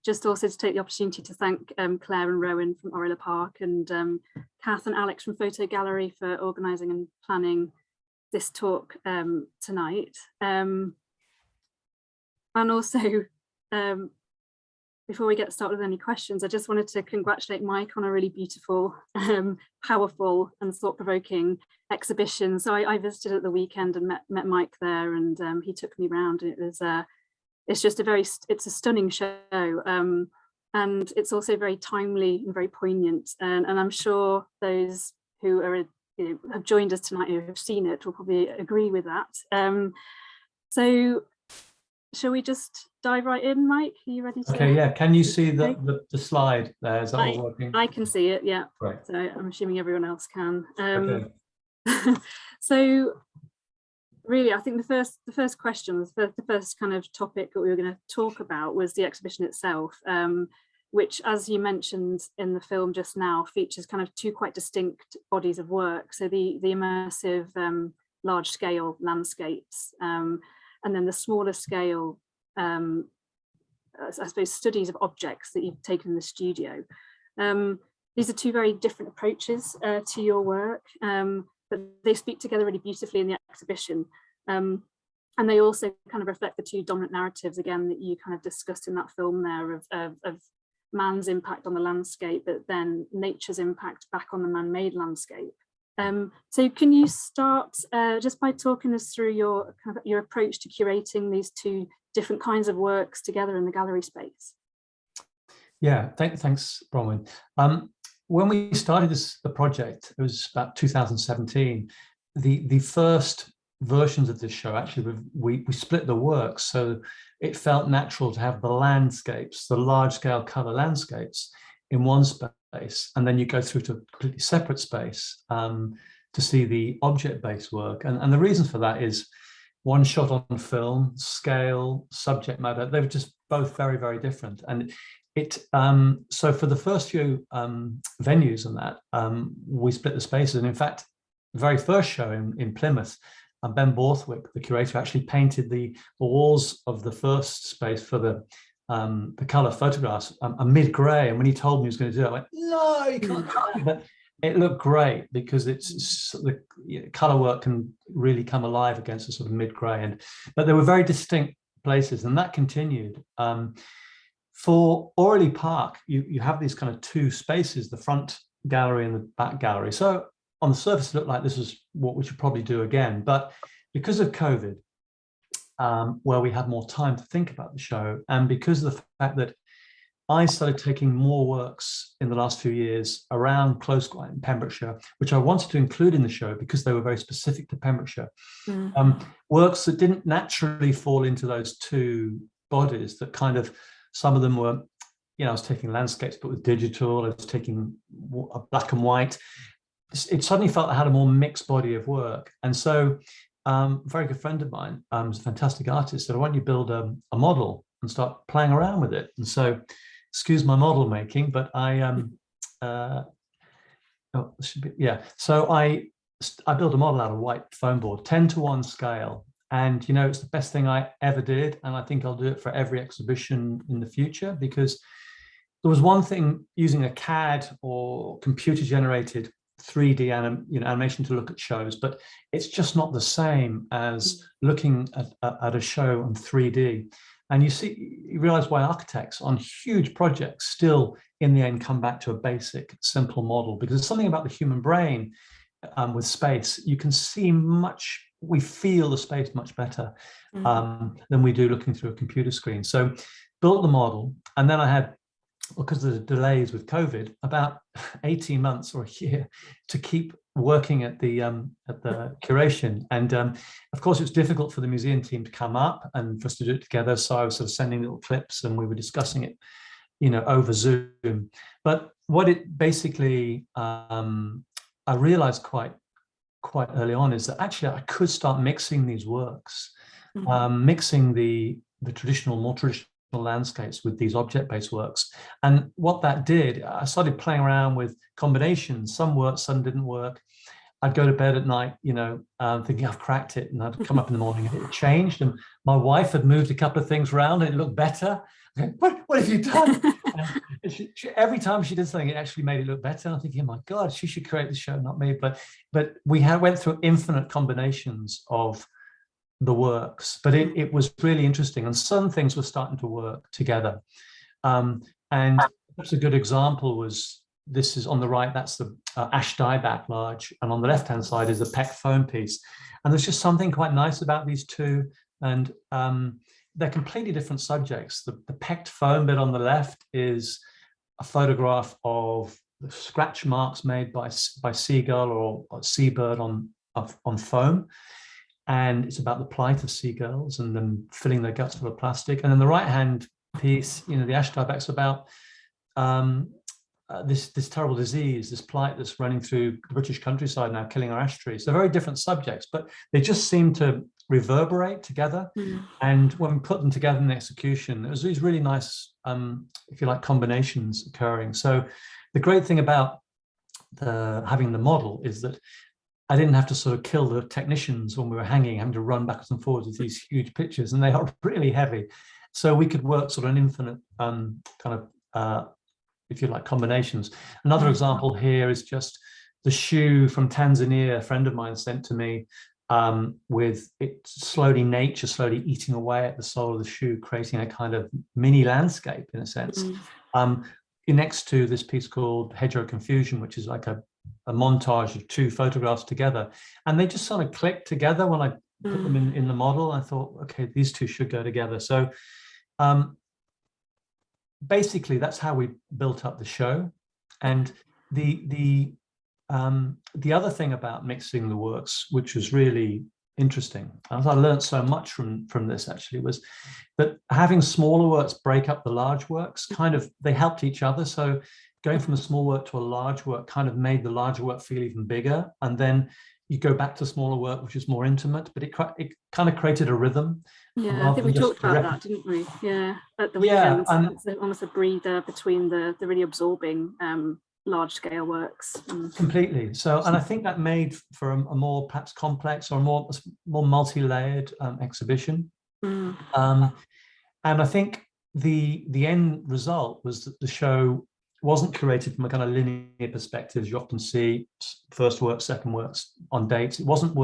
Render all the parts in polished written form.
just also to take the opportunity to thank Claire and Rowan from Oriel y Parc and Kath and Alex from Photo Gallery for organising and planning this talk tonight. And also, before we get started with any questions, I just wanted to congratulate Mike on a really beautiful, powerful and thought-provoking exhibition. So I visited at the weekend and met Mike there, and he took me around. It was it's just it's a stunning show, and it's also very timely and very poignant. And I'm sure those who are have joined us tonight who have seen it will probably agree with that. So shall we just dive right in, Mike? Are you ready to? Okay, yeah. Can you see the slide there? Is that all working? I can see it, yeah. Right. So I'm assuming everyone else can. Okay. So really, I think the first question, the first kind of topic that we were going to talk about was the exhibition itself, which, as you mentioned in the film just now, features kind of two quite distinct bodies of work. So the immersive large-scale landscapes, and then the smaller scale, I suppose, studies of objects that you've taken in the studio. These are two very different approaches to your work, but they speak together really beautifully in the exhibition. And they also kind of reflect the two dominant narratives, again, that you kind of discussed in that film there of man's impact on the landscape, but then nature's impact back on the man-made landscape. So can you start just by talking us through your approach to curating these two different kinds of works together in the gallery space? Yeah, thanks, Bronwen. When we started the project, it was about 2017. The first versions of this show, actually, we split the work, so it felt natural to have the landscapes, the large-scale colour landscapes, in one space, and then you go through to a completely separate space to see the object-based work. And the reason for that is one shot on film, scale, subject matter, they were just both very, very different. And so for the first few venues on that, we split the spaces. And in fact, the very first show in Plymouth, Ben Borthwick, the curator, actually painted the walls of the first space for the colour photographs a mid-grey. And when he told me he was going to do it, I went, no, you can't do it. But it looked great because the colour work can really come alive against a sort of mid-grey. But they were very distinct places, and that continued. For Oriel y Parc, you have these kind of two spaces, the front gallery and the back gallery. So on the surface, it looked like this is what we should probably do again. But because of COVID, where we had more time to think about the show, and because of the fact that I started taking more works in the last few years around Colquhoun in Pembrokeshire, which I wanted to include in the show because they were very specific to Pembrokeshire. Works that didn't naturally fall into those two bodies, that kind of, some of them were, I was taking landscapes, but with digital, I was taking black and white. It suddenly felt I had a more mixed body of work. And so a very good friend of mine, who's a fantastic artist, said, why don't you build a model and start playing around with it? And so, excuse my model making, but So I built a model out of white foam board, 10:1 scale. And, it's the best thing I ever did. And I think I'll do it for every exhibition in the future, because there was one thing using a CAD or computer generated 3D animation to look at shows, but it's just not the same as looking at a show on 3D. And you realize why architects on huge projects still in the end come back to a basic, simple model, because there's something about the human brain with space. You can see we feel the space much better than we do looking through a computer screen. So built the model, and then I had, because of the delays with COVID, about 18 months or a year to keep working at the curation. And of course, it's difficult for the museum team to come up and for us to do it together. So I was sort of sending little clips, and we were discussing it, over Zoom. But what it basically, I realized quite early on, is that actually I could start mixing these works, mixing the more traditional landscapes with these object-based works. And what that did, I started playing around with combinations. Some worked, some didn't work. I'd go to bed at night, thinking I've cracked it, and I'd come up in the morning and it had changed, and my wife had moved a couple of things around and it looked better. What have you done? Every time she did something, it actually made it look better. I'm thinking, oh my God, she should create the show, not me. But we went through infinite combinations of the works, but it was really interesting, and some things were starting to work together. And perhaps a good example was, this is on the right, that's the ash dieback large, and on the left-hand side is a peck foam piece. And there's just something quite nice about these two, and they're completely different subjects. The pecked foam bit on the left is a photograph of the scratch marks made by seagull or seabird on foam. And it's about the plight of seagulls and them filling their guts full of plastic. And then the right-hand piece, the ash dieback's about this terrible disease, this plight that's running through the British countryside now, killing our ash trees. They're very different subjects, but they just seem to reverberate together. And when we put them together in the execution, there was these really nice, if you like, combinations occurring. So the great thing about having the model is that I didn't have to sort of kill the technicians when we were hanging, having to run backwards and forwards with these huge pictures, and they are really heavy. So we could work sort of an infinite if you like, combinations. Another example here is just the shoe from Tanzania, a friend of mine sent to me, with it nature slowly eating away at the sole of the shoe, creating a kind of mini landscape in a sense. Next to this piece called Hedgerow Confusion, which is like a montage of two photographs together. And they just sort of clicked together when I put them in the model. I thought, okay, these two should go together. So basically, that's how we built up the show. And the other thing about mixing the works, which was really interesting, as I learned so much from this actually, was that having smaller works break up the large works, they helped each other. So going from a small work to a large work kind of made the larger work feel even bigger. And then you go back to smaller work, which is more intimate, but it kind of created a rhythm. Yeah, I think we talked about that, didn't we? Yeah, at the weekend. Yeah, it's almost a breather between the really absorbing large-scale works. Completely. So, and I think that made for a more perhaps complex or more multi-layered exhibition. And I think the end result was that the show wasn't curated from a kind of linear perspective. You often see first works, second works on dates. It wasn't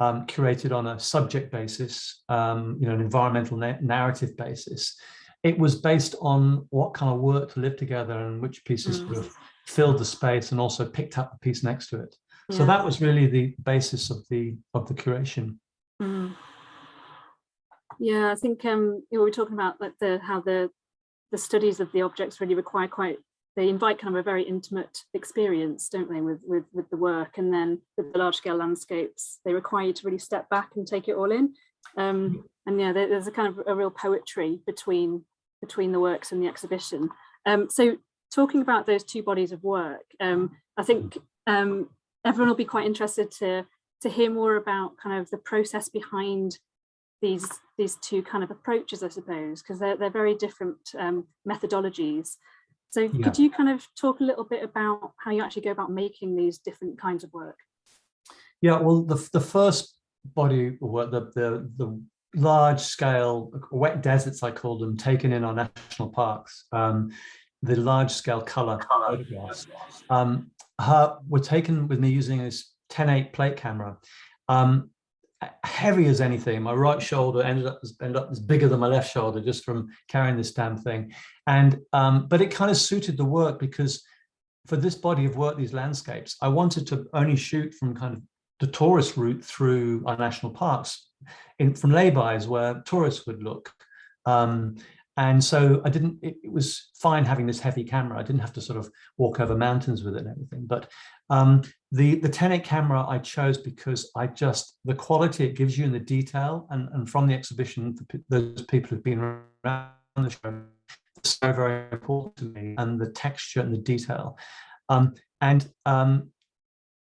curated on a subject basis, an environmental narrative basis. It was based on what kind of work to live together and which pieces sort of filled the space and also picked up the piece next to it. Yeah. So that was really the basis of the curation. Yeah, I think we were talking about like how the studies of the objects really require they invite kind of a very intimate experience, don't they, with the work, and then with the large scale landscapes, they require you to really step back and take it all in. And yeah, there's a kind of a real poetry between the works and the exhibition. So talking about those two bodies of work, I think everyone will be quite interested to hear more about kind of the process behind these two kind of approaches, I suppose, because they're very different methodologies. So could you kind of talk a little bit about how you actually go about making these different kinds of work? Yeah, well, the first body of work, the large scale wet deserts, I call them, taken in our national parks, the large scale color photographs, were taken with me using this 10:8 plate camera. Heavy as anything. My right shoulder ended up as bigger than my left shoulder just from carrying this damn thing. And but it kind of suited the work, because for this body of work, these landscapes, I wanted to only shoot from kind of the tourist route through our national parks, from laybys where tourists would look. And so it was fine having this heavy camera. I didn't have to sort of walk over mountains with it and everything. But the 10:8 camera I chose because the quality it gives you in the detail, and from the exhibition, those people who've been around the show, it's so very important to me, and the texture and the detail.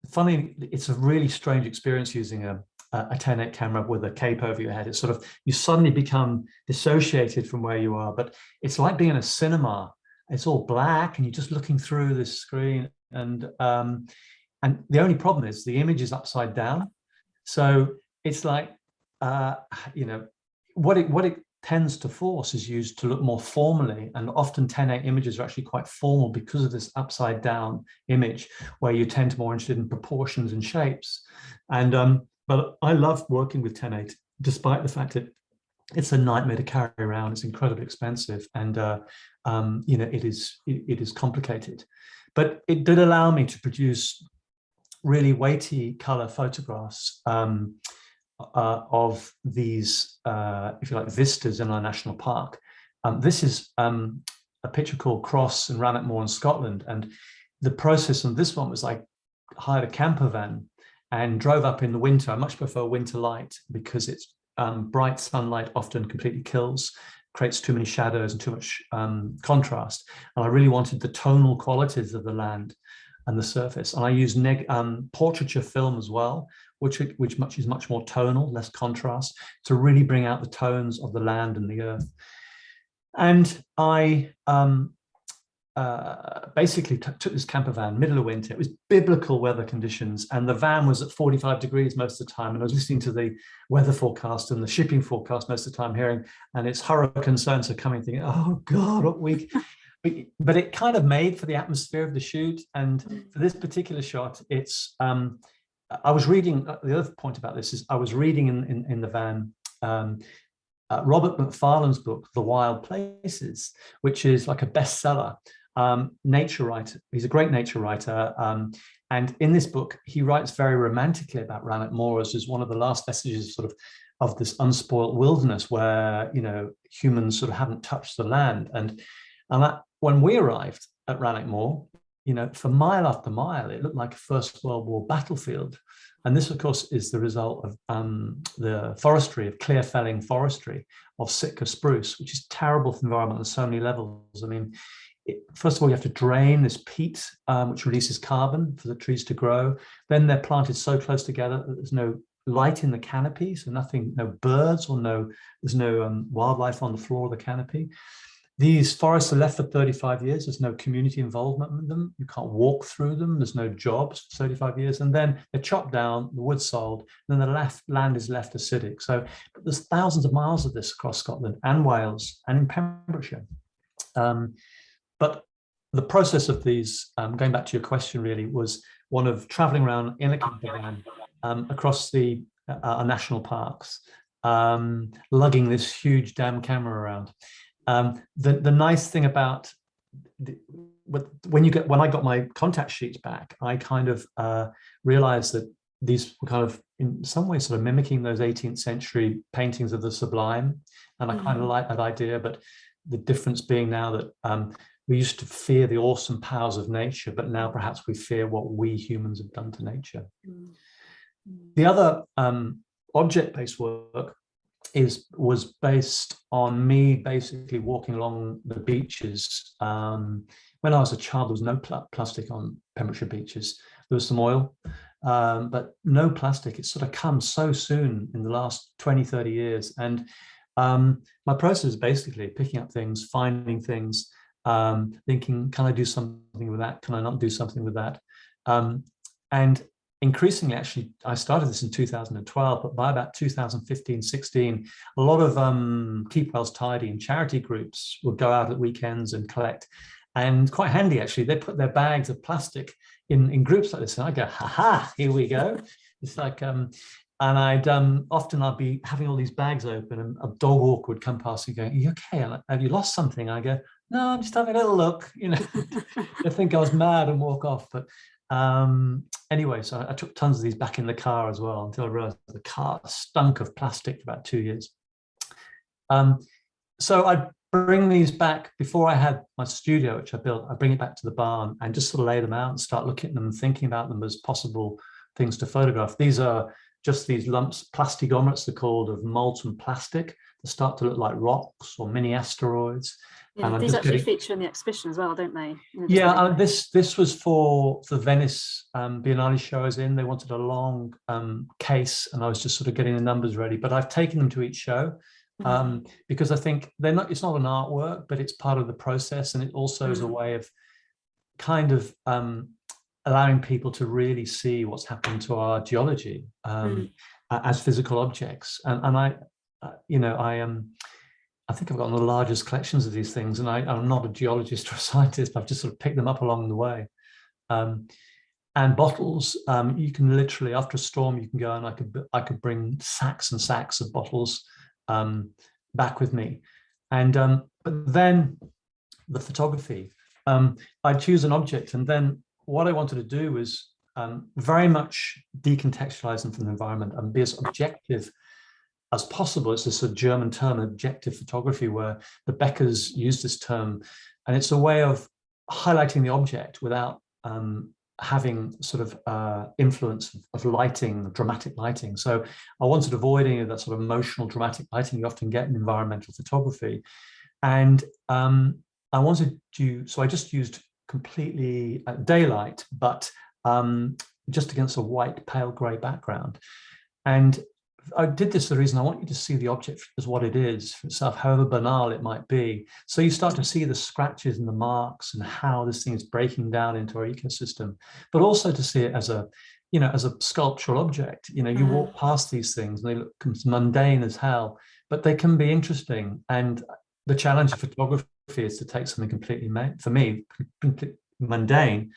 Funny, it's a really strange experience using a 10:8 camera with a cape over your head. It's sort of, you suddenly become dissociated from where you are, but it's like being in a cinema. It's all black and you're just looking through this screen, and And the only problem is the image is upside down. So it's like, you know, what it tends to force is used to look more formally, and often 10:8 images are actually quite formal because of this upside down image, where you tend to be more interested in proportions and shapes. And but I love working with 10:8, despite the fact that it's a nightmare to carry around. It's incredibly expensive, and you know, it is complicated. But it did allow me to produce really weighty color photographs of these, if you like, vistas in our national park. This is a picture called Cross in Rannoch Moor in Scotland. And the process on this one was I hired a camper van and drove up in the winter. I much prefer winter light because it's bright sunlight often completely kills, creates too many shadows and too much contrast. And I really wanted the tonal qualities of the land and the surface. And I used portraiture film as well, which is much more tonal, less contrast, to really bring out the tones of the land and the earth. And I basically took this camper van, middle of winter. It was biblical weather conditions, and the van was at 45 degrees most of the time. And I was listening to the weather forecast and the shipping forecast most of the time, hearing, and it's hurricane so coming, thinking, oh God, what week. But it kind of made for the atmosphere of the shoot. And for this particular shot, it's, I was reading, the other point about this is I was reading in the van, Robert Macfarlane's book, The Wild Places, which is like a bestseller, nature writer. He's a great nature writer. And in this book, he writes very romantically about Rannoch Moor as one of the last vestiges of this unspoilt wilderness where, you know, humans sort of haven't touched the land. And that, when we arrived at Rannoch Moor, you know, for mile after mile, it looked like a First World War battlefield. And this, of course, is the result of the forestry, of clear felling forestry of Sitka spruce, which is terrible for the environment on so many levels. I mean, first of all, you have to drain this peat, which releases carbon for the trees to grow. Then they're planted so close together that there's no light in the canopy, so nothing, no birds or there's no wildlife on the floor of the canopy. These forests are left for 35 years. There's no community involvement with them. You can't walk through them. There's no jobs for 35 years. And then they're chopped down, the wood's sold, and then the land is left acidic. So but there's thousands of miles of this across Scotland and Wales and in Pembrokeshire. But the process of these, going back to your question really, was one of traveling around in a camper van across our national parks, lugging this huge damn camera around. The nice thing about when I got my contact sheets back, I kind of realized that these were kind of in some ways sort of mimicking those 18th century paintings of the sublime, and I kind of like that idea. But the difference being now that we used to fear the awesome powers of nature, but now perhaps we fear what we humans have done to nature. The other object-based work was based on me basically walking along the beaches. When I was a child, there was no plastic on Pembrokeshire beaches. There was some oil, but no plastic. It's sort of come so soon in the last 20, 30 years. And my process is basically picking up things, finding things, thinking, can I do something with that? Can I not do something with that? And increasingly, actually, I started this in 2012, but by about 2015, 16, a lot of Keep Wells Tidy and charity groups would go out at weekends and collect. And quite handy, actually, they put their bags of plastic in groups like this. And I go, ha, here we go. It's like, and often I'd be having all these bags open and a dog walker would come past and go, are you okay? Have you lost something? I go, no, I'm just having a little look, you know. They think I was mad and walk off. But anyway, so I took tons of these back in the car as well until I realized the car stunk of plastic for about 2 years. So I'd bring these back before I had my studio, which I built. I bring it back to the barn and just sort of lay them out and start looking at them and thinking about them as possible things to photograph. These are just these lumps, plastigomerats they're called, of molten plastic that start to look like rocks or mini asteroids. Yeah, these actually feature in the exhibition as well, don't they? Yeah, this was for the Venice Biennale show I was in. They wanted a long case, and I was just sort of getting the numbers ready. But I've taken them to each show because I think they're not. It's not an artwork, but it's part of the process, and it also is a way of kind of allowing people to really see what's happened to our geology as physical objects. And I think I've got one of the largest collections of these things, and I'm not a geologist or a scientist, but I've just sort of picked them up along the way. And bottles, you can literally, after a storm, you can go, and I could bring sacks and sacks of bottles back with me. And but then the photography, I'd choose an object, and then what I wanted to do was very much decontextualize them from the environment and be as objective as possible. It's this a German term, objective photography, where the Beckers use this term, and it's a way of highlighting the object without having sort of influence of lighting, dramatic lighting. So I wanted to avoid any of that sort of emotional, dramatic lighting you often get in environmental photography. And I wanted to, so I just used completely daylight, but just against a white, pale grey background. And I did this for the reason I want you to see the object as what it is for itself, however banal it might be. So you start to see the scratches and the marks and how this thing is breaking down into our ecosystem, but also to see it as a, as a sculptural object. You walk past these things and they look mundane as hell, but they can be interesting. And the challenge of photography is to take something completely, for me, completely mundane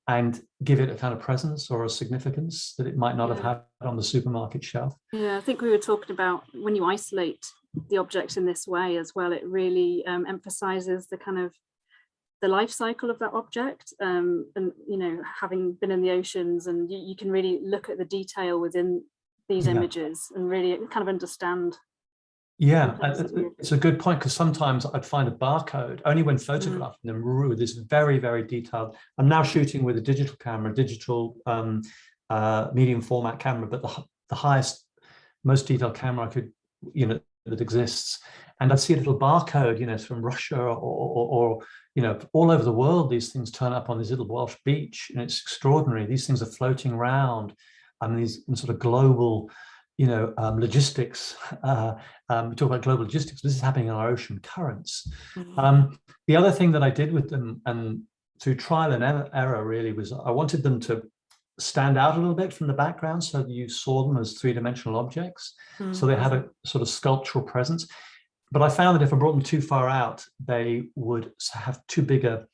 and give it a kind of presence or a significance that it might not have had on the supermarket shelf. Yeah, I think we were talking about when you isolate the object in this way as well, it really emphasizes the kind of the life cycle of that object. And, having been in the oceans, and you can really look at the detail within these images and really kind of understand. Yeah, it's a good point, because sometimes I'd find a barcode only when photographing them with this very, very detailed. I'm now shooting with a digital camera, digital medium format camera, but the highest, most detailed camera I could, that exists. And I'd see a little barcode, it's from Russia or all over the world. These things turn up on this little Welsh beach, and it's extraordinary. These things are floating around, and these sort of global, logistics. We talk about global logistics. This is happening in our ocean currents. The other thing that I did with them, and through trial and error, really, was I wanted them to stand out a little bit from the background, so that you saw them as three-dimensional objects. So they had a sort of sculptural presence. But I found that if I brought them too far out, they would have too big a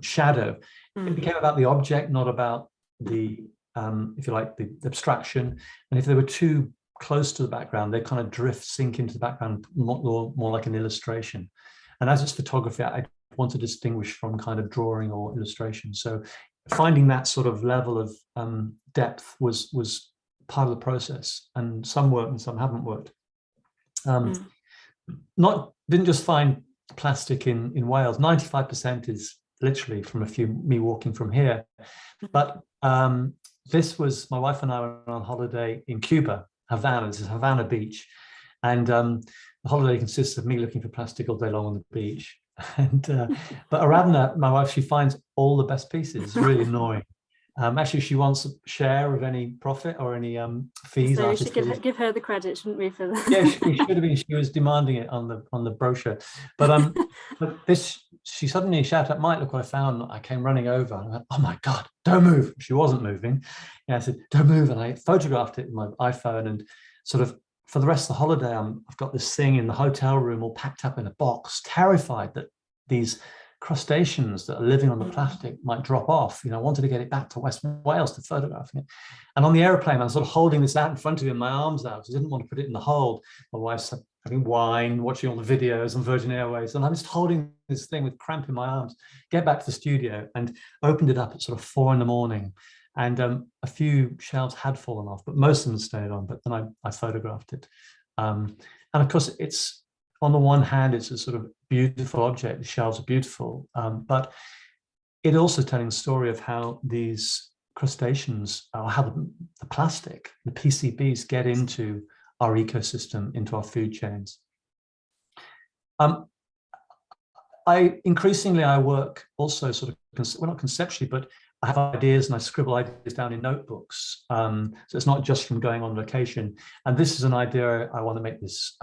shadow. It became about the object, not about the if you like, the abstraction. And if they were too close to the background, they kind of sink into the background more like an illustration. And as it's photography, I want to distinguish from kind of drawing or illustration. So finding that sort of level of depth was part of the process, and some worked and some haven't worked. Didn't just find plastic in Wales. 95% is literally from me walking from here. But this was, my wife and I were on holiday in Cuba, Havana. This is Havana Beach. And the holiday consists of me looking for plastic all day long on the beach. And but Aradna, my wife, she finds all the best pieces. It's really annoying. Actually, she wants a share of any profit or any fees. So we should give her the credit, shouldn't we, for that? Yeah, she should have been. She was demanding it on the brochure. But she suddenly shouted at Mike, look what I found. I came running over. And I went, oh my God, don't move. She wasn't moving. And I said, don't move. And I photographed it with my iPhone, and sort of for the rest of the holiday, I've got this thing in the hotel room all packed up in a box, terrified that these crustaceans that are living on the plastic might drop off. I wanted to get it back to West Wales to photograph it. And on the airplane, I was sort of holding this out in front of me, my arms out. I didn't want to put it in the hold. My wife's having wine, watching all the videos on Virgin Airways, and I'm just holding this thing with cramp in my arms. Get back to the studio and opened it up at sort of 4 a.m. And a few shelves had fallen off, but most of them stayed on. But then I photographed it. And of course, it's, on the one hand, it's a sort of beautiful object. The shells are beautiful, but it also telling the story of how these crustaceans, or how the plastic, the PCBs, get into our ecosystem, into our food chains. Increasingly I work also sort of, well, not conceptually, but I have ideas and I scribble ideas down in notebooks. So it's not just from going on location. And this is an idea I want to make this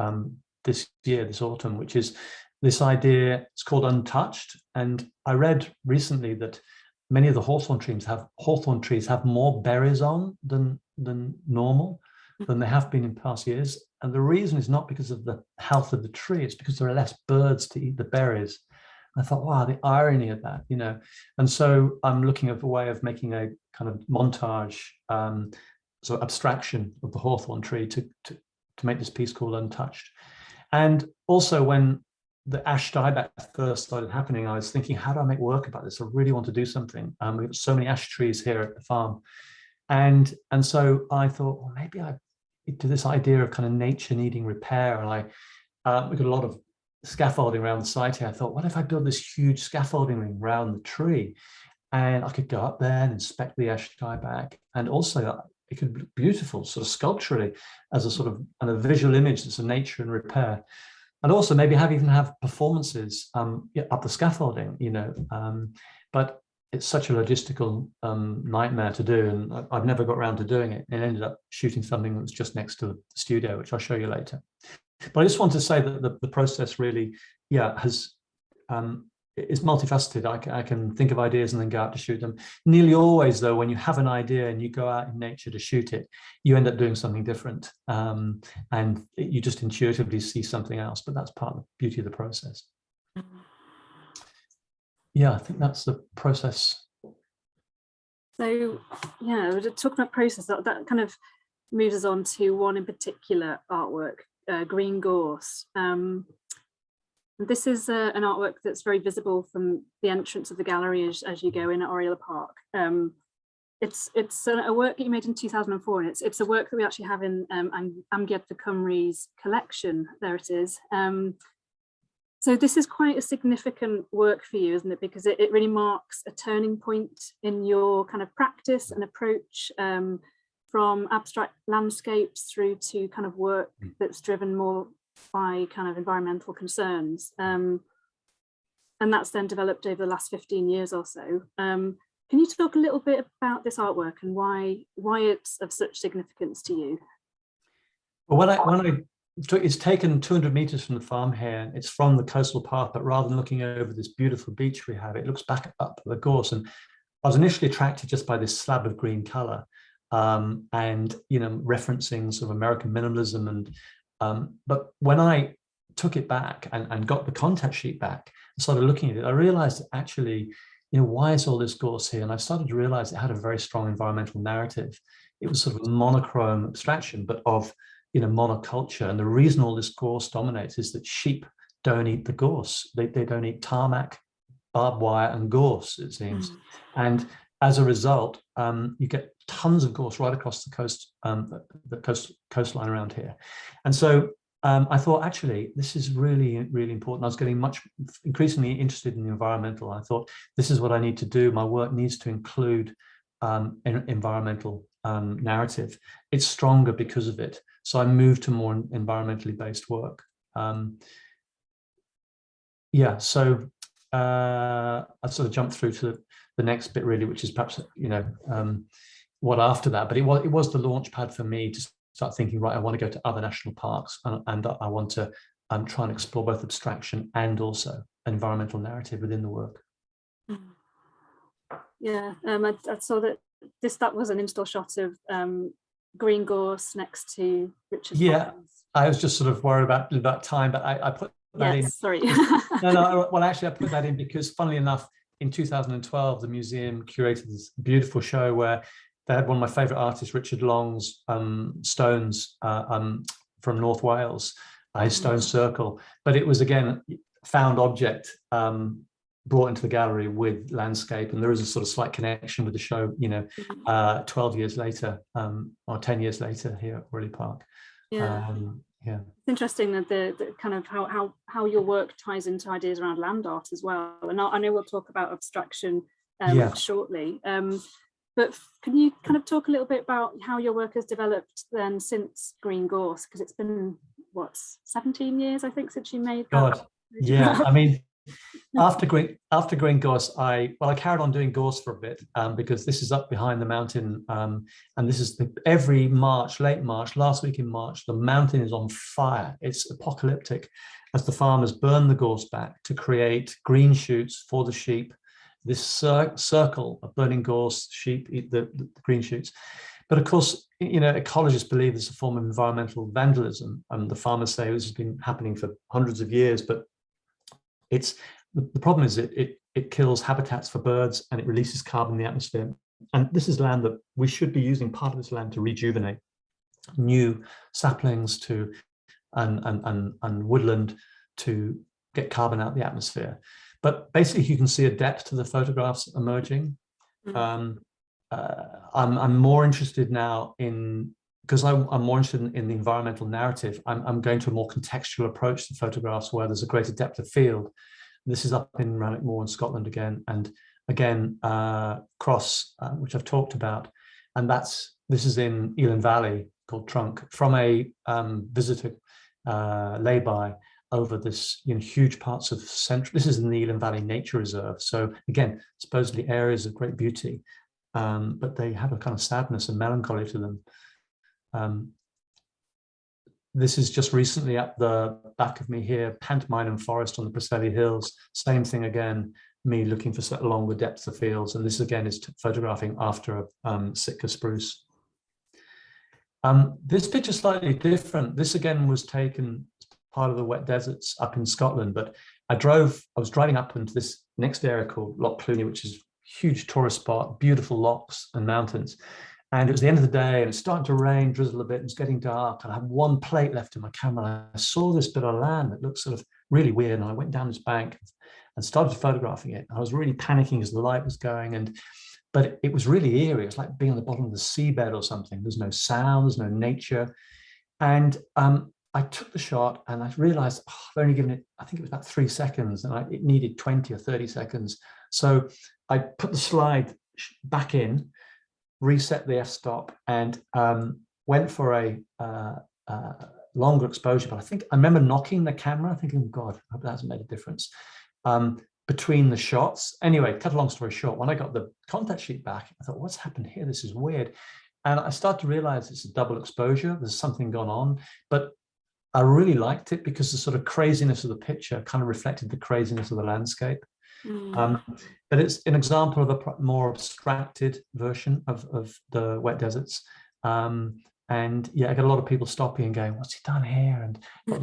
this autumn, which is this idea. It's called Untouched. And I read recently that many of the hawthorn trees have more berries on than normal, than they have been in past years. And the reason is not because of the health of the tree, it's because there are less birds to eat the berries. I thought, wow, the irony of that, you know. And so I'm looking at a way of making a kind of montage, sort of abstraction of the hawthorn tree to make this piece called Untouched. And also when the ash dieback first started happening, I was thinking, how do I make work about this? I really want to do something. We've got so many ash trees here at the farm. And so I thought, well, maybe I do this idea of kind of nature needing repair. And we've got a lot of scaffolding around the site here. I thought, what if I build this huge scaffolding ring around the tree, and I could go up there and inspect the ash dieback, and also it could be beautiful sort of sculpturally as a sort of a visual image that's a nature and repair, and also maybe even have performances up the scaffolding, you know. But it's such a logistical nightmare to do, and I've never got around to doing it, and ended up shooting something that was just next to the studio, which I'll show you later. But I just want to say that the process really, is multifaceted. I can think of ideas and then go out to shoot them. Nearly always, though, when you have an idea and you go out in nature to shoot it, you end up doing something different, and you just intuitively see something else. But that's part of the beauty of the process. Yeah, I think that's the process. So, yeah, we're talking about process. That kind of moves us on to one in particular artwork. Green Gorse. This is an artwork that's very visible from the entrance of the gallery as you go in at Oriel y Parc. It's a work that you made in 2004, and it's a work that we actually have in Amgueddfa Cymru's collection. There it is. So this is quite a significant work for you, isn't it? Because it really marks a turning point in your kind of practice and approach, from abstract landscapes through to kind of work that's driven more by kind of environmental concerns. And that's then developed over the last 15 years or so. Can you talk a little bit about this artwork and why it's of such significance to you? Well, it's taken 200 meters from the farm here. It's from the coastal path, but rather than looking over this beautiful beach we have, it looks back up the gorse. And I was initially attracted just by this slab of green color. And, you know, referencing sort of American minimalism. And but when I took it back and got the contact sheet back and started looking at it, I realized that actually, you know, why is all this gorse here? And I started to realize it had a very strong environmental narrative. It was sort of a monochrome abstraction, but of, you know, monoculture. And the reason all this gorse dominates is that sheep don't eat the gorse. They don't eat tarmac, barbed wire, and gorse, it seems. And as a result, you get tons of gorse right across the coast, coastline around here. And so I thought, actually, this is really, really important. I was getting increasingly interested in the environmental. I thought, this is what I need to do. My work needs to include an environmental narrative. It's stronger because of it. So I moved to more environmentally based work. So I sort of jumped through to the next bit, really, which is perhaps, you know, what after that. But it was the launch pad for me to start thinking, right, I want to go to other national parks, and I want to try and explore both abstraction and also environmental narrative within the work. Yeah, I saw that that was an install shot of green gorse next to Richard. Yeah, I was just sort of worried about time, but I put that in. Sorry. No, well, actually, I put that in because, funnily enough, in 2012, the museum curated this beautiful show where they had one of my favorite artists, Richard Long's stones from North Wales, his stone circle. But it was, again, found object brought into the gallery with landscape. And there is a sort of slight connection with the show, you know, 12 years later or 10 years later here at Oriel y Parc. Yeah. It's interesting that the kind of how your work ties into ideas around land art as well. And I know we'll talk about abstraction shortly. But can you kind of talk a little bit about how your work has developed then since Green Gorse? Because it's been, what, 17 years, I think, since you made that. God, yeah. I mean, after Green Gorse, I carried on doing gorse for a bit because this is up behind the mountain, and this is every March, late March, last week in March, the mountain is on fire. It's apocalyptic as the farmers burn the gorse back to create green shoots for the sheep this circle of burning gorse, sheep eat the green shoots. But of course, ecologists believe this is a form of environmental vandalism, and the farmers say this has been happening for hundreds of years. But the problem is it kills habitats for birds, and it releases carbon in the atmosphere. And this is land that we should be using part of this land to rejuvenate new saplings and woodland to get carbon out of the atmosphere. But basically, you can see a depth to the photographs emerging. I'm more interested now because I'm more interested in the environmental narrative. I'm going to a more contextual approach to photographs where there's a greater depth of field. This is up in Rannoch Moor in Scotland again, and again Cross, which I've talked about, and this is in Elan Valley called Trunk, from a visitor lay-by over this huge parts of central. This is in the Elan Valley Nature Reserve, so again supposedly areas of great beauty, but they have a kind of sadness and melancholy to them. This is just recently at the back of me here, Pantomime Forest on the Preseli Hills. Same thing again, me looking for longer depths of fields. And this again is photographing after a Sitka spruce. This picture is slightly different. This again was taken as part of the wet deserts up in Scotland, but I was driving up into this next area called Loch Cluny, which is a huge tourist spot, beautiful lochs and mountains. And it was the end of the day, and it's starting to rain, drizzle a bit, and it's getting dark. And I have one plate left in my camera. And I saw this bit of land that looked sort of really weird. And I went down this bank and started photographing it. And I was really panicking as the light was going. But it was really eerie. It's like being on the bottom of the seabed or something. There's no sound, there's no nature. And I took the shot and I realized I've only given it, I think it was about 3 seconds, and it needed 20 or 30 seconds. So I put the slide back in, reset the f-stop, and went for a longer exposure. But I remember knocking the camera, thinking, God, I hope that hasn't made a difference, between the shots. Anyway, cut a long story short, when I got the contact sheet back, I thought, what's happened here? This is weird. And I started to realize it's a double exposure. There's something gone on. But I really liked it because the sort of craziness of the picture kind of reflected the craziness of the landscape. But it's an example of a more abstracted version of the wet deserts. And yeah, I got a lot of people stopping and going, what's he done here? And got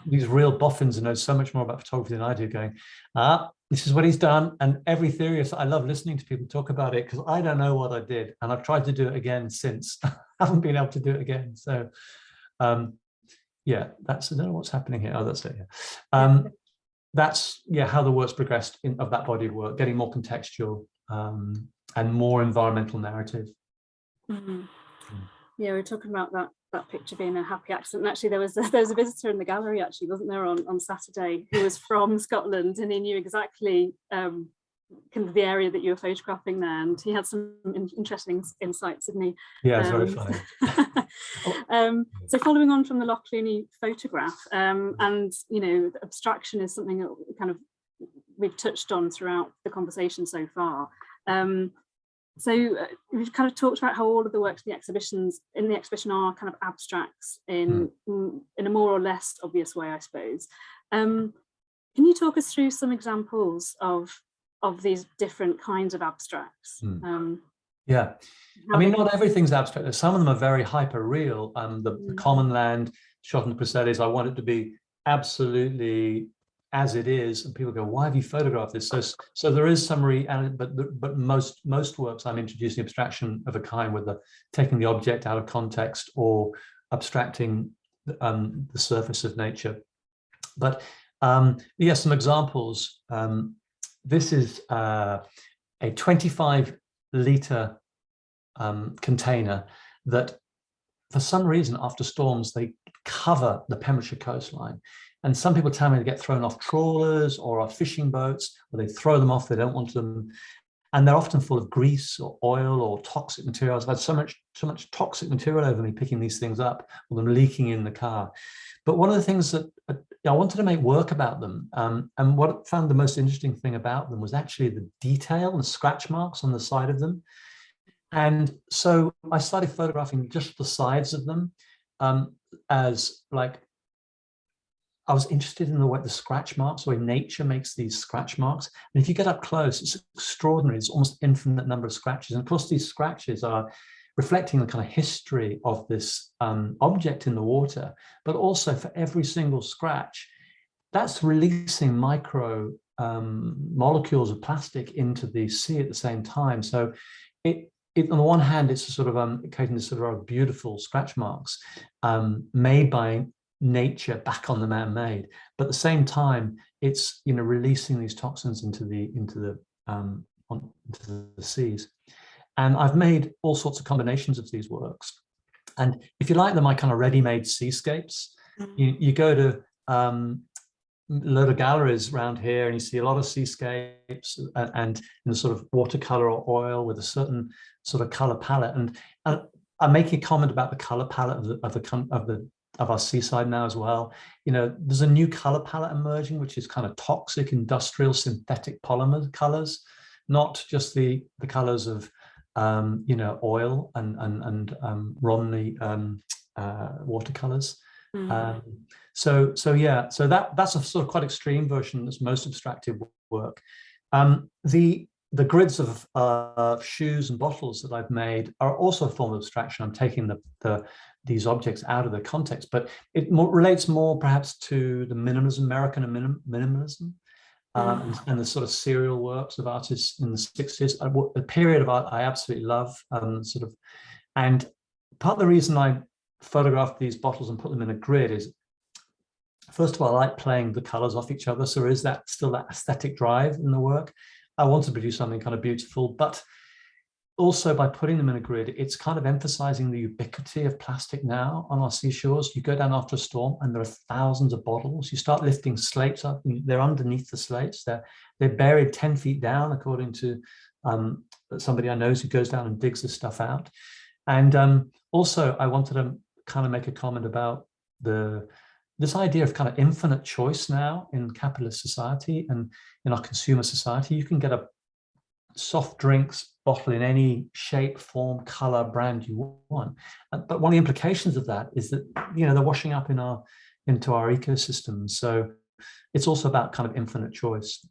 these real boffins who know so much more about photography than I do, going, this is what he's done. And every theorist, I love listening to people talk about it because I don't know what I did. And I've tried to do it again since. I haven't been able to do it again. So yeah, I don't know what's happening here. Oh, that's it. Yeah. That's how the work's progressed of that body of work, getting more contextual and more environmental narrative. Yeah, we were talking about that picture being a happy accident. And actually, there was a visitor in the gallery, actually, wasn't there, on Saturday, who was from Scotland, and he knew exactly kind of the area that you were photographing there, and he had some interesting insights, didn't he? Yeah, it's very funny. So following on from the Loch Cluny photograph, and abstraction is something that kind of we've touched on throughout the conversation so far. So we've kind of talked about how all of the works in the exhibition are kind of abstracts in a more or less obvious way, I suppose. Can you talk us through some examples of these different kinds of abstracts? Yeah, I mean, not everything's abstract. Some of them are very hyper real. The common land shot in the Preselis, I want it to be absolutely as it is, and people go, why have you photographed this? So there is some but most works I'm introducing abstraction of a kind with taking the object out of context or abstracting the surface of nature. But yes, some examples. This is a 25-litre container that, for some reason, after storms, they cover the Pembrokeshire coastline. And some people tell me they get thrown off trawlers or off fishing boats, or they throw them off, they don't want them. And they're often full of grease or oil or toxic materials. I've had so much toxic material over me picking these things up, or them leaking in the car. But one of the things that I wanted to make work about them, and what I found the most interesting thing about them was actually the detail and scratch marks on the side of them. And so I started photographing just the sides of them as like I was interested in the way the scratch marks, the way nature makes these scratch marks. And if you get up close, it's extraordinary. It's almost infinite number of scratches. And of course, these scratches are reflecting the kind of history of this object in the water, but also for every single scratch, that's releasing micro molecules of plastic into the sea at the same time. So it on the one hand, it's a sort of creating this sort of beautiful scratch marks made by nature back on the man-made, but at the same time, it's releasing these toxins into the seas. And I've made all sorts of combinations of these works. And if you like them, my kind of ready-made seascapes. You go to a load of galleries around here and you see a lot of seascapes and in the sort of watercolor or oil with a certain sort of color palette. And I'm making a comment about the color palette of our seaside now as well. There's a new color palette emerging, which is kind of toxic, industrial, synthetic polymer colors, not just the colors of oil and Romney watercolors. So that's a sort of quite extreme version. That's most abstractive work. The grids of shoes and bottles that I've made are also a form of abstraction. I'm taking these objects out of their context, but it relates more perhaps to the minimalism, American minimalism, and the sort of serial works of artists in the 60s, a period of art I absolutely love. And part of the reason I photographed these bottles and put them in a grid is, first of all, I like playing the colors off each other. So there is still that aesthetic drive in the work. I want to produce something kind of beautiful, but also by putting them in a grid, it's kind of emphasizing the ubiquity of plastic now on our seashores. You go down after a storm and there are thousands of bottles. You start lifting slates up, and they're underneath the slates. They're buried 10 feet down, according to somebody I know who goes down and digs this stuff out. And also I wanted to kind of make a comment about this idea of kind of infinite choice now in capitalist society and in our consumer society. You can get a soft drinks bottle in any shape, form, color, brand you want. But one of the implications of that is that, they're washing up into our ecosystems. So it's also about kind of infinite choice.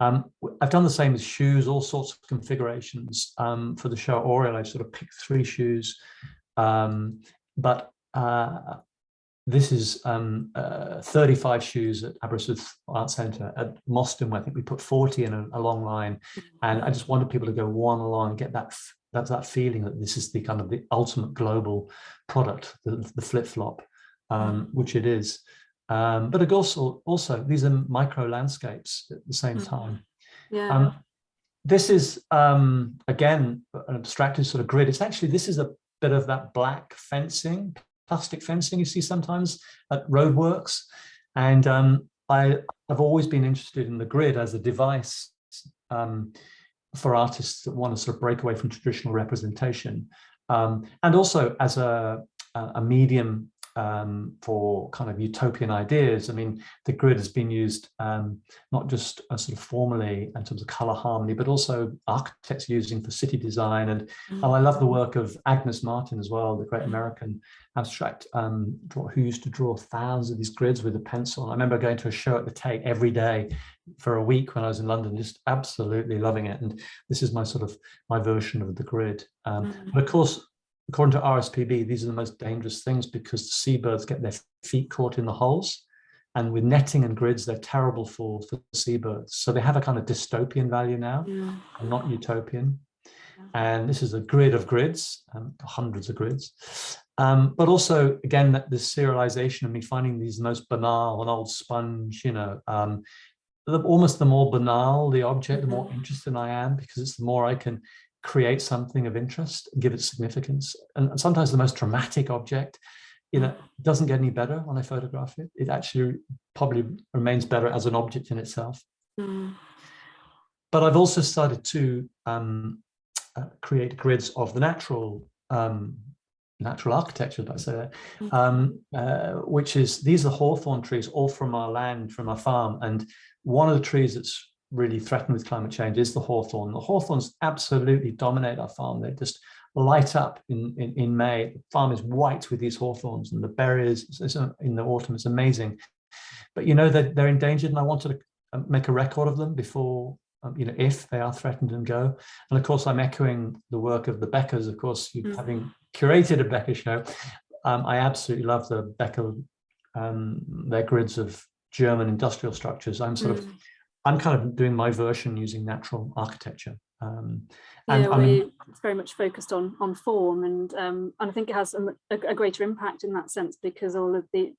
I've done the same with shoes, all sorts of configurations. For the show Oriel, I sort of picked 3 shoes, but this is 35 shoes at Aberystwyth Art Centre. At Mostyn, where I think we put 40 in a long line, and I just wanted people to go one along and get that feeling that this is the kind of the ultimate global product, the flip-flop, which it is. But it also these are micro landscapes at the same time. Yeah. This is again an abstracted sort of grid. This is a bit of that black fencing, plastic fencing you see sometimes at roadworks, and I've always been interested in the grid as a device for artists that want to sort of break away from traditional representation, and also as a medium for kind of utopian ideas. I mean, the grid has been used not just sort of formally in terms of color harmony, but also architects using for city design. And I love the work of Agnes Martin as well, the great American abstract who used to draw thousands of these grids with a pencil. And I remember going to a show at the Tate every day for a week when I was in London, just absolutely loving it. And this is my version of the grid. But of course, according to RSPB, these are the most dangerous things because the seabirds get their feet caught in the holes. And with netting and grids, they're terrible for seabirds. So they have a kind of dystopian value now, and not utopian. And this is a grid of grids, hundreds of grids. But also, again, this serialization of me finding these most banal, an old sponge, almost the more banal the object, the more interested I am, because it's the more I can create something of interest, give it significance. And sometimes the most dramatic object, doesn't get any better when I photograph it. It actually probably remains better as an object in itself. But I've also started to create grids of the natural architecture, let's say that, which is, these are hawthorn trees, all from our land, from our farm. And one of the trees that's really threatened with climate change is the hawthorn. The hawthorns absolutely dominate our farm. They just light up in May. The farm is white with these hawthorns, and the berries in the autumn is amazing. but you know that they're endangered, and I wanted to make a record of them before, you know, if they are threatened and go. And of course, I'm echoing the work of the Beckers. Of course, you having curated a Becker show, I absolutely love the Becker, their grids of German industrial structures. I'm kind of doing my version using natural architecture. It's very much focused on form, and I think it has a greater impact in that sense, because all of the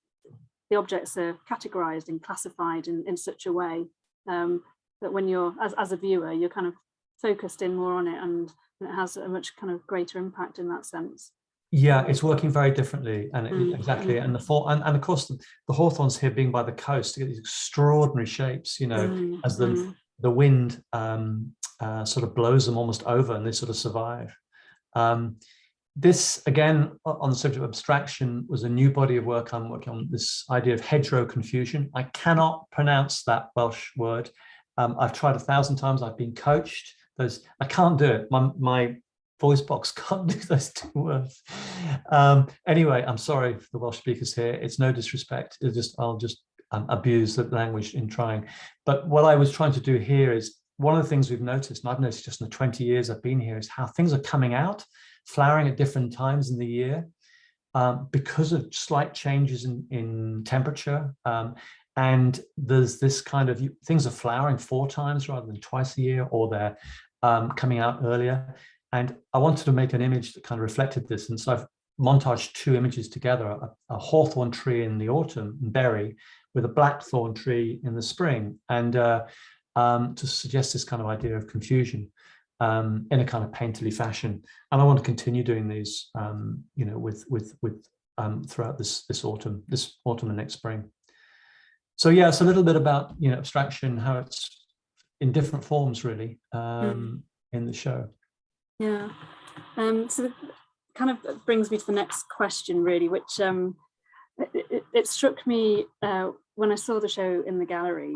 objects are categorized and classified in such a way that when you're, as a viewer, you're kind of focused in more on it, and it has a much kind of greater impact in that sense. Yeah, it's working very differently, and exactly, and and of course the hawthorns here being by the coast, to get these extraordinary shapes, you know, as the wind sort of blows them almost over, and they sort of survive. This, again, on the subject of abstraction, was a new body of work I'm working on, this idea of hedgerow confusion. I cannot pronounce that Welsh word. I've tried 1,000 times. I've been coached. I can't do it. My voice box can't do those two words. Anyway, I'm sorry for the Welsh speakers here. It's no disrespect. I'll just abuse the language in trying. But what I was trying to do here is, one of the things we've noticed, and I've noticed just in the 20 years I've been here, is how things are coming out, flowering at different times in the year because of slight changes in temperature. And there's this kind of, things are flowering 4 times rather than twice a year, or they're coming out earlier. And I wanted to make an image that kind of reflected this. And so I've montaged 2 images together, a hawthorn tree in the autumn, berry, with a blackthorn tree in the spring. And to suggest this kind of idea of confusion in a kind of painterly fashion. And I want to continue doing these, you know, with throughout this autumn and next spring. So yeah, it's a little bit about, you know, abstraction, how it's in different forms really in the show. Yeah. So it kind of brings me to the next question really, which it struck me when I saw the show in the gallery.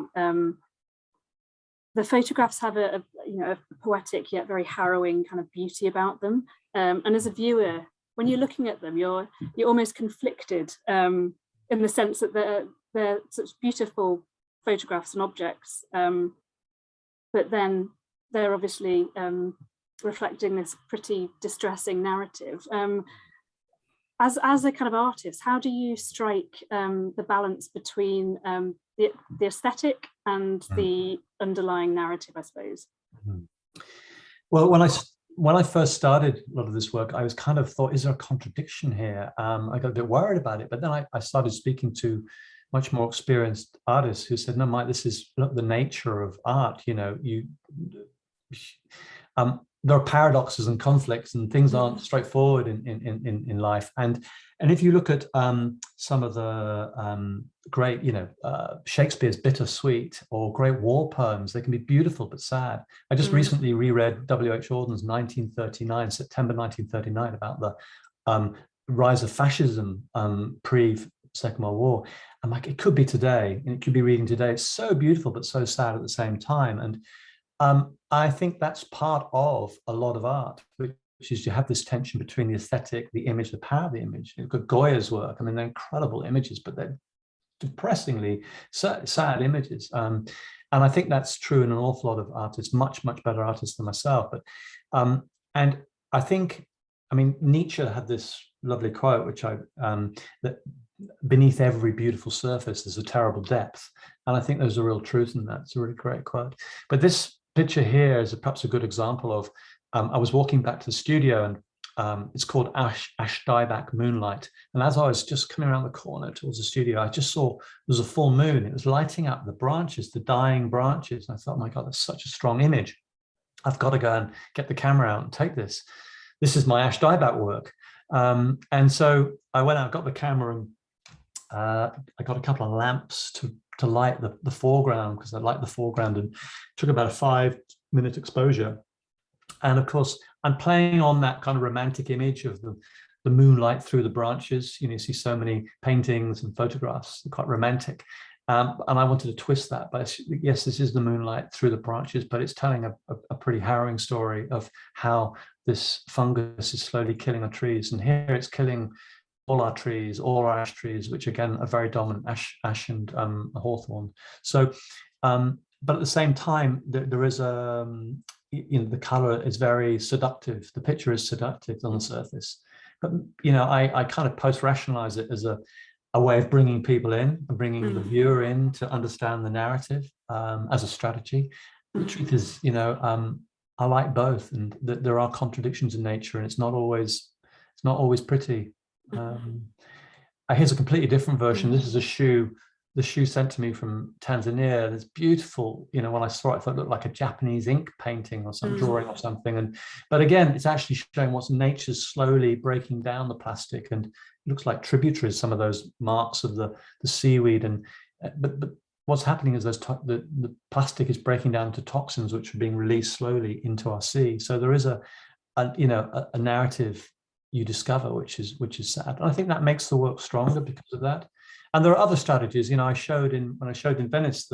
The photographs have a poetic yet very harrowing kind of beauty about them, and as a viewer, when you're looking at them, you're almost conflicted in the sense that they're such beautiful photographs and objects, but then they're obviously reflecting this pretty distressing narrative. As a kind of artist, how do you strike the balance between the aesthetic and the underlying narrative, I suppose? Well, when I first started a lot of this work, I was kind of thought, is there a contradiction here? I got a bit worried about it, but then I started speaking to much more experienced artists who said, no, Mike, this is the nature of art. You know, there are paradoxes and conflicts, and things aren't straightforward in life. And if you look at some of the great, you know, Shakespeare's Bittersweet or great war poems, they can be beautiful but sad. I just recently reread W.H. Auden's September 1939, about the rise of fascism pre-Second World War. I'm like, it could be today, and it could be reading today. It's so beautiful but so sad at the same time. And I think that's part of a lot of art, which is you have this tension between the aesthetic, the image, the power of the image. You've got Goya's work. I mean, they're incredible images, but they're depressingly sad images. And I think that's true in an awful lot of artists, much better artists than myself. But and I think, I mean, Nietzsche had this lovely quote, which that beneath every beautiful surface there's a terrible depth. And I think there's a real truth in that. It's a really great quote. But this picture here is perhaps a good example of, I was walking back to the studio, and it's called Dieback Moonlight. And as I was just coming around the corner towards the studio, I just saw there was a full moon. It was lighting up the branches, the dying branches. And I thought, oh my God, that's such a strong image. I've got to go and get the camera out and take this. This is my Dieback work. And so I went out, got the camera, and I got a couple of lamps to light the foreground, because I like the foreground, and took about a 5-minute exposure. And of course, I'm playing on that kind of romantic image of the moonlight through the branches. You know, you see so many paintings and photographs, they're quite romantic. And I wanted to twist that. But yes, this is the moonlight through the branches, but it's telling a pretty harrowing story of how this fungus is slowly killing our trees. And here it's killing our trees, all our ash trees, which again are very dominant, ash and hawthorn. So, but at the same time, there is the color is very seductive. The picture is seductive on the surface, but I kind of post-rationalize it as a way of bringing people in, bringing the viewer in to understand the narrative as a strategy. The truth is, I like both, and there are contradictions in nature, and it's not always pretty. Here's a completely different version. This is a shoe. The shoe sent to me from Tanzania. It's beautiful. When I saw it, I thought it looked like a Japanese ink painting or some drawing or something. But again, it's actually showing what's nature's slowly breaking down the plastic, and it looks like tributaries, some of those marks of the seaweed. But what's happening is the plastic is breaking down to toxins, which are being released slowly into our sea. So there is a narrative you discover, which is sad. And I think that makes the work stronger because of that. And there are other strategies. When I showed in Venice,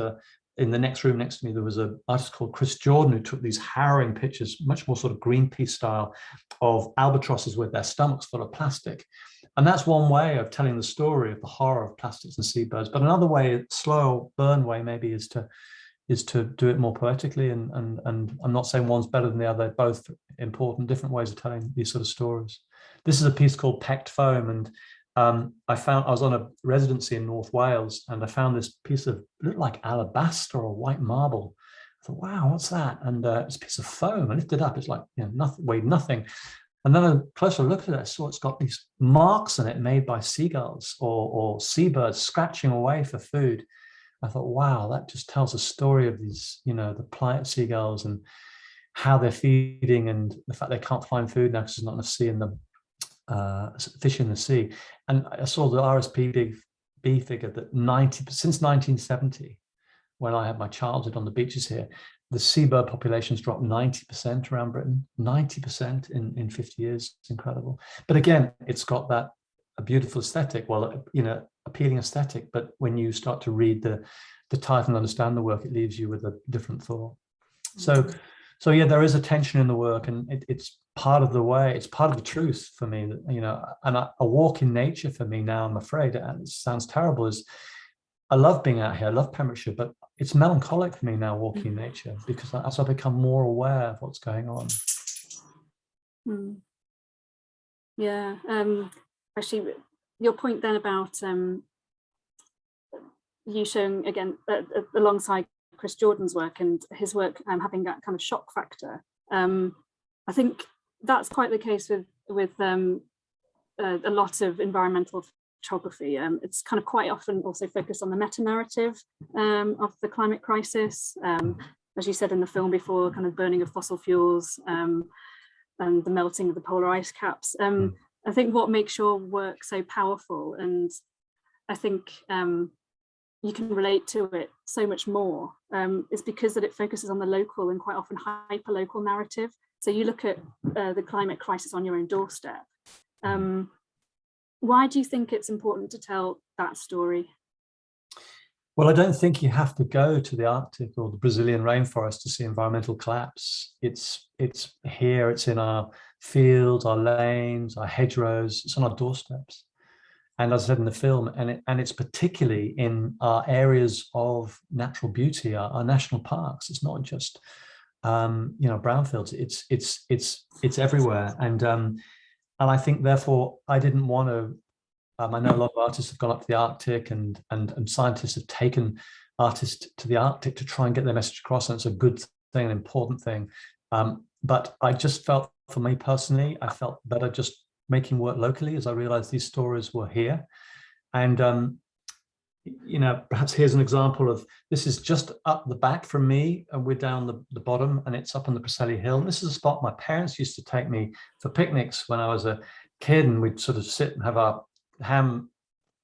in the next room next to me, there was an artist called Chris Jordan who took these harrowing pictures, much more sort of Greenpeace style, of albatrosses with their stomachs full of plastic. And that's one way of telling the story of the horror of plastics and seabirds. But another way, slow burn way, maybe is to do it more poetically. And I'm not saying one's better than the other. They're both important, different ways of telling these sort of stories. This is a piece called Pecked Foam, and I was on a residency in North Wales, and I found this piece of, looked like alabaster or white marble. I thought, wow, what's that? And it's a piece of foam. I lifted it up. It's like nothing, weighed nothing. And then a closer look at it, I saw it's got these marks in it made by seagulls or seabirds scratching away for food. I thought, wow, that just tells a story of these, the plight of seagulls and how they're feeding, and the fact they can't find food now because there's not enough sea in them. Fish in the sea. And I saw the RSPB figure that since 1970, when I had my childhood on the beaches here, the seabird populations dropped 90% around Britain, 90% in 50 years. It's incredible. But again, it's got a beautiful aesthetic, appealing aesthetic. But when you start to read the title and understand the work, it leaves you with a different thought. So yeah, there is a tension in the work, and it's part of the way, it's part of the truth for me, that, and a walk in nature for me now, I'm afraid, and it sounds terrible, is I love being out here, I love Pembrokeshire, but it's melancholic for me now walking in nature, because as I become more aware of what's going on. Yeah, actually, your point then about you showing, again, alongside Chris Jordan's work and his work having that kind of shock factor. I think that's quite the case with a lot of environmental photography. It's kind of quite often also focused on the meta-narrative of the climate crisis. As you said in the film before, kind of burning of fossil fuels and the melting of the polar ice caps. I think what makes your work so powerful, and I think you can relate to it so much more, is because that it focuses on the local and quite often hyper-local narrative. So you look at the climate crisis on your own doorstep. Why do you think it's important to tell that story? Well, I don't think you have to go to the Arctic or the Brazilian rainforest to see environmental collapse. It's here, it's in our fields, our lanes, our hedgerows, it's on our doorsteps. And as I said in the film, and it's particularly in our areas of natural beauty, our national parks. It's not just brownfields. It's everywhere. And I think therefore I didn't want to. I know a lot of artists have gone up to the Arctic, and scientists have taken artists to the Arctic to try and get their message across, and it's a good thing, an important thing. But I just felt, for me personally, I felt better just making work locally, as I realized these stories were here. And perhaps here's an example of, this is just up the back from me, and we're down the bottom, and it's up on the Preseli Hill. And this is a spot my parents used to take me for picnics when I was a kid, and we'd sort of sit and have our ham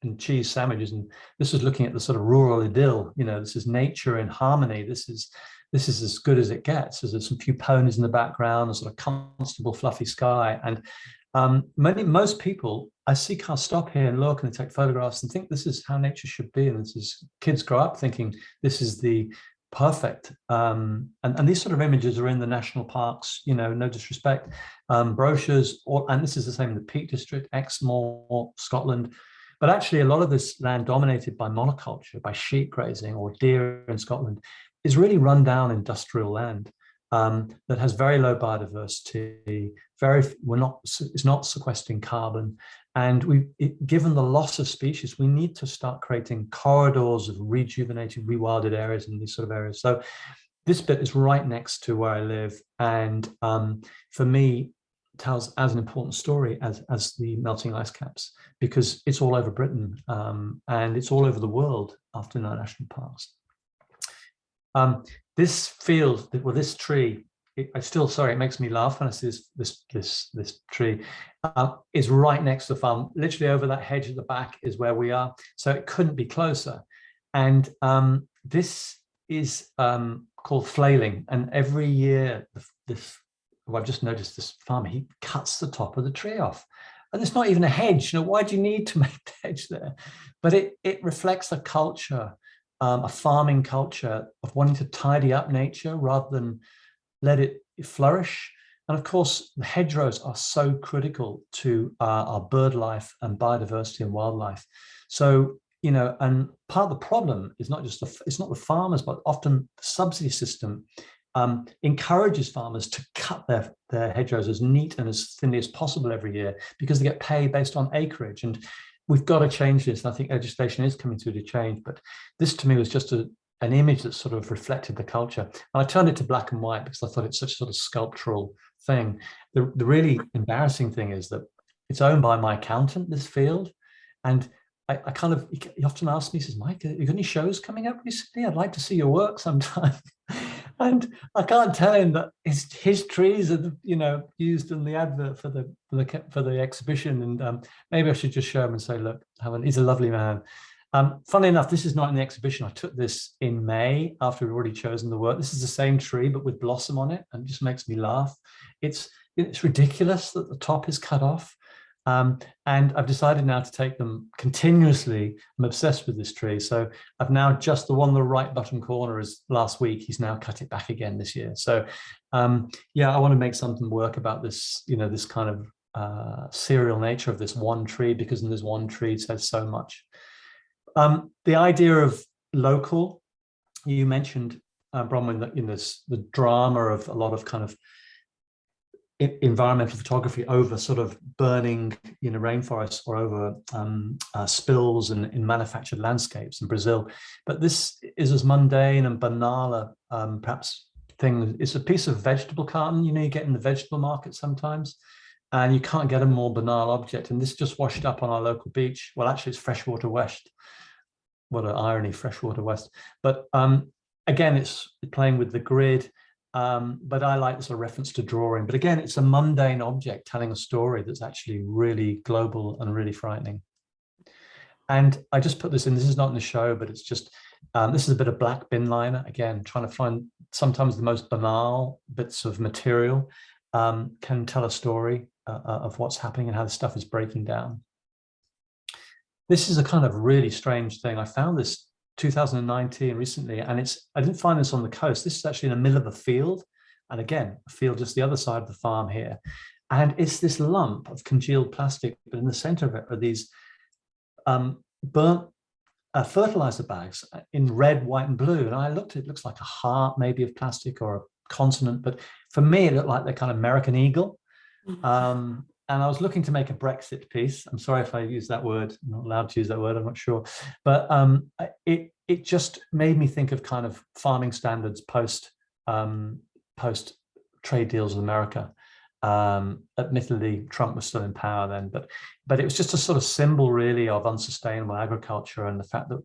and cheese sandwiches. And this is looking at the sort of rural idyll. This is nature in harmony. This is as good as it gets. There's some few ponies in the background, a sort of comfortable, fluffy sky. And most people I see can't stop here and look and take photographs and think this is how nature should be. And kids grow up thinking this is the perfect. And these sort of images are in the national parks, you know, no disrespect, brochures, and this is the same in the Peak District, Exmoor, Scotland. But actually, a lot of this land dominated by monoculture, by sheep grazing or deer in Scotland, is really run down industrial land that has very low biodiversity. It's not sequestering carbon, and given the loss of species, we need to start creating corridors of rejuvenated, rewilded areas in these sort of areas. So this bit is right next to where I live, and for me, tells as an important story as the melting ice caps, because it's all over Britain and it's all over the world after our national parks. This field, well, this tree, it makes me laugh when I see this tree, is right next to the farm. Literally over that hedge at the back is where we are, so it couldn't be closer. And this is called flailing, and every year I've just noticed this farmer, he cuts the top of the tree off. And it's not even a hedge. You know, why do you need to make the hedge there? But it reflects a culture, a farming culture of wanting to tidy up nature rather than let it flourish. And of course, the hedgerows are so critical to our bird life and biodiversity and wildlife. So, you know, and part of the problem is it's not the farmers, but often the subsidy system encourages farmers to cut their hedgerows as neat and as thinly as possible every year, because they get paid based on acreage. And we've got to change this. And I think legislation is coming through to change. But this to me was just an image that sort of reflected the culture. And I turned it to black and white because I thought it's such a sort of sculptural thing. The really embarrassing thing is that it's owned by my accountant, this field. And he often asks me, he says, Mike, have you got any shows coming up recently? I'd like to see your work sometime. And I can't tell him that his trees are, you know, used in the advert for the exhibition. And maybe I should just show him and say, look, he's a lovely man. Funnily enough, this is not in the exhibition. I took this in May after we'd already chosen the work. This is the same tree, but with blossom on it, and it just makes me laugh. It's ridiculous that the top is cut off. And I've decided now to take them continuously. I'm obsessed with this tree. So I've now just the one, the right bottom corner is last week. He's now cut it back again this year. So yeah, I want to make something work about this, you know, this kind of serial nature of this one tree, because in this one tree it says so much. The idea of local, you mentioned, Bronwen, that in the drama of a lot of kind of environmental photography over sort of burning, you know, rainforests, or over spills in manufactured landscapes in Brazil. But this is as mundane and banal perhaps thing. It's a piece of vegetable carton, you know, you get in the vegetable market sometimes, and you can't get a more banal object. And this just washed up on our local beach. Well, actually it's Freshwater West. What an irony, Freshwater West. But again, it's playing with the grid. But I like the sort of reference to drawing. But again, it's a mundane object telling a story that's actually really global and really frightening. And I just put this in. This is not in the show, but it's just, this is a bit of black bin liner. Again, trying to find sometimes the most banal bits of material can tell a story of what's happening and how the stuff is breaking down. This is a kind of really strange thing. I found this 2019 recently, and I didn't find this on the coast. This is actually in the middle of a field, and again, a field just the other side of the farm here. And it's this lump of congealed plastic, but in the center of it are these burnt fertilizer bags in red, white, and blue. And I looked, it looks like a heart maybe of plastic or a consonant, but for me it looked like the kind of American eagle. And I was looking to make a Brexit piece. I'm sorry if I use that word. I'm not allowed to use that word, I'm not sure. But it just made me think of kind of farming standards post trade deals with America. Admittedly, Trump was still in power then, but it was just a sort of symbol really of unsustainable agriculture, and the fact that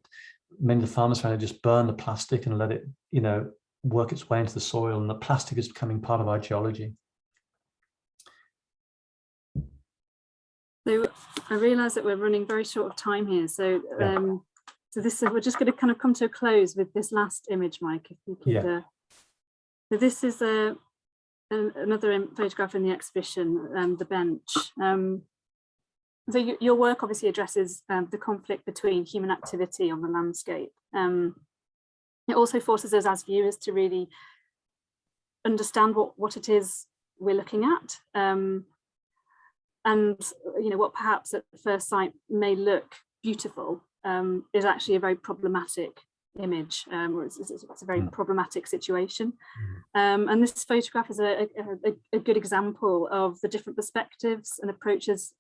many of the farmers trying to just burn the plastic and let it, you know, work its way into the soil, and the plastic is becoming part of our geology. So I realise that we're running very short of time here. So we're just going to kind of come to a close with this last image, Mike. If you could. Yeah. So this is another photograph in the exhibition, the bench. So your work obviously addresses the conflict between human activity on the landscape. And It also forces us as viewers to really understand what it is we're looking at, and what perhaps at first sight may look beautiful is actually a very problematic image, or it's a very problematic situation. And this photograph is a good example of the different perspectives and approaches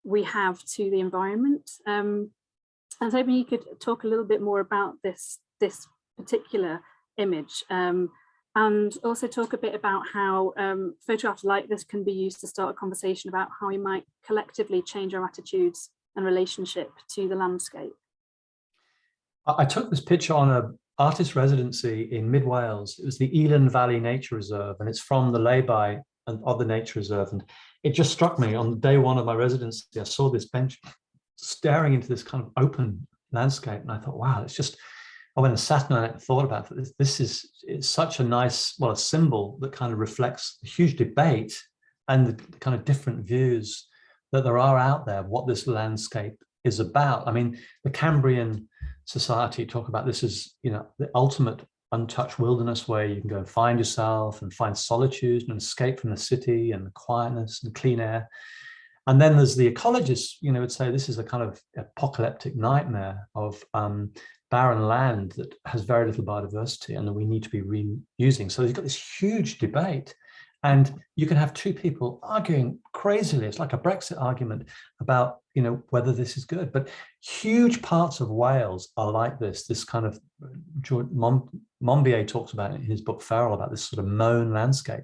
we have to the environment. I was hoping you could talk a little bit more about this particular image, and also talk a bit about how photographs like this can be used to start a conversation about how we might collectively change our attitudes and relationship to the landscape. I took this picture on an artist residency in mid Wales. It was the Elan Valley Nature Reserve, and it's from the lay-by of the nature reserve. And it just struck me on day one of my residency, I saw this bench staring into this kind of open landscape, and I thought, wow, it's just, I went and sat on it and thought about it. It's such a nice, well, a symbol that kind of reflects the huge debate and the kind of different views that there are out there, what this landscape is about. I mean, the Cambrian society talk about this as, the ultimate untouched wilderness where you can go and find yourself and find solitude and escape from the city and the quietness and clean air. And then there's the ecologists, would say this is a kind of apocalyptic nightmare of barren land that has very little biodiversity and that we need to be reusing. So you've got this huge debate, and you can have two people arguing crazily. It's like a Brexit argument about, whether this is good. But huge parts of Wales are like this kind of, Monbiot talks about it in his book Feral, about this sort of mown landscape.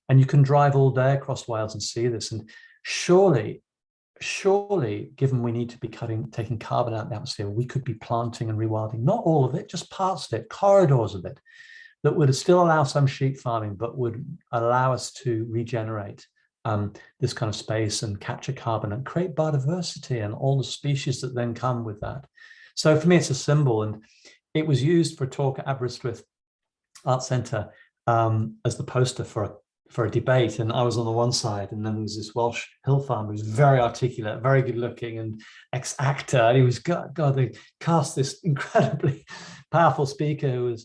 And you can drive all day across Wales and see this. And surely, given we need to be taking carbon out of the atmosphere, we could be planting and rewilding, not all of it, just parts of it, corridors of it, that would still allow some sheep farming, but would allow us to regenerate this kind of space and capture carbon and create biodiversity and all the species that then come with that. So for me, it's a symbol, and it was used for a talk at Aberystwyth Art Centre as the poster for a debate, and I was on the one side, and then there was this Welsh hill farmer who was very articulate, very good looking, and ex-actor, and he was, God, they cast this incredibly powerful speaker who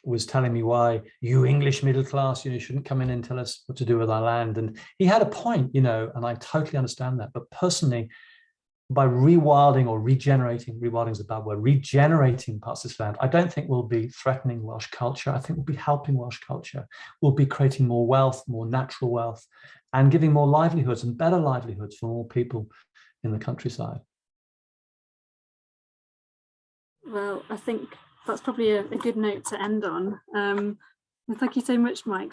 was telling me why you English middle class, shouldn't come in and tell us what to do with our land. And he had a point, and I totally understand that. But personally, by rewilding or regenerating, rewilding is a bad word, regenerating parts of this land, I don't think we'll be threatening Welsh culture. I think we'll be helping Welsh culture. We'll be creating more wealth, more natural wealth, and giving more livelihoods and better livelihoods for more people in the countryside. Well, I think that's probably a good note to end on. Thank you so much, Mike.